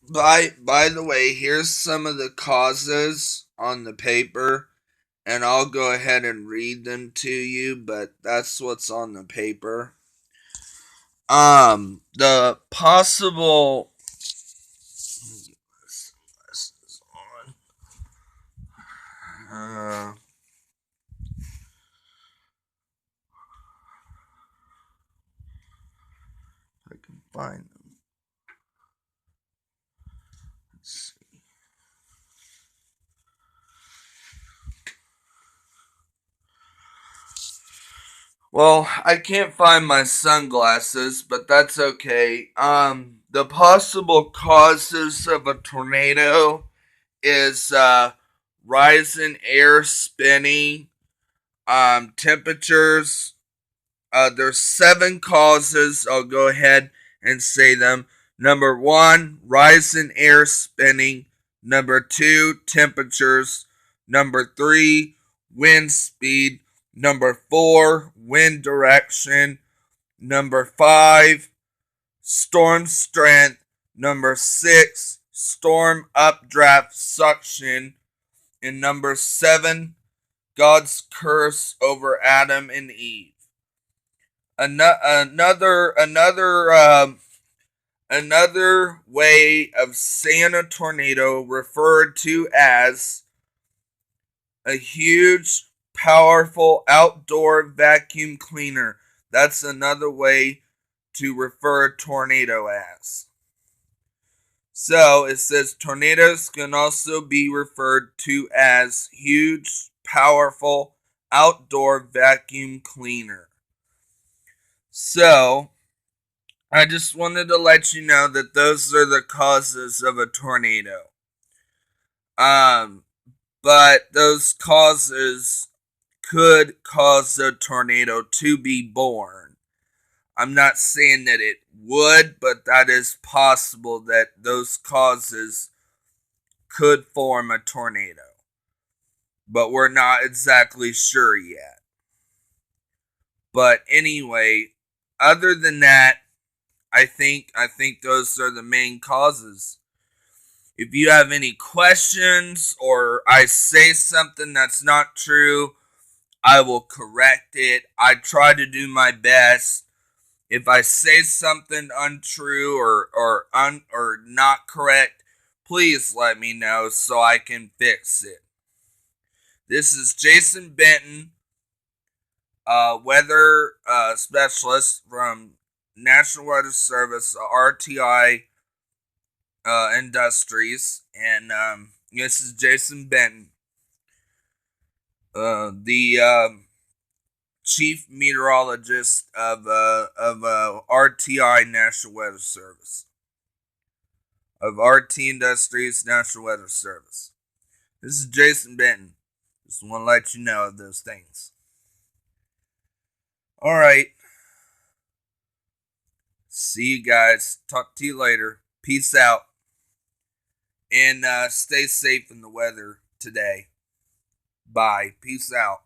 By the way, here's some of the causes on the paper, and I'll go ahead and read them to you, but that's what's on the paper. The possible uh, I can find them. Let's see. Well, I can't find my sunglasses, but that's okay. The possible causes of a tornado is rise in air spinning, temperatures. There's seven causes. I'll go ahead and say them. Number one, rise in air spinning. Number two, temperatures. Number three, wind speed. Number four, wind direction. Number five, storm strength. Number six, storm updraft suction. And number seven, God's curse over Adam and Eve. Another way of saying a tornado referred to as a huge, powerful outdoor vacuum cleaner. That's another way to refer a tornado as. So it says tornadoes can also be referred to as huge, powerful outdoor vacuum cleaner. So I just wanted to let you know that those are the causes of a tornado. Um, but those causes could cause a tornado to be born. I'm not saying that it would, but that is possible that those causes could form a tornado. But we're not exactly sure yet. But anyway, other than that, I think those are the main causes. If you have any questions or I say something that's not true, I will correct it. I try to do my best. If I say something untrue or not correct, please let me know so I can fix it. This is Jason Benton, weather specialist from National Weather Service, RTI Industries, and this is Jason Benton, the chief meteorologist of RTI National Weather Service, of RT Industries National Weather Service. This is Jason Benton. Just want to let you know of those things. All right. See you guys. Talk to you later. Peace out. And stay safe in the weather today. Bye. Peace out.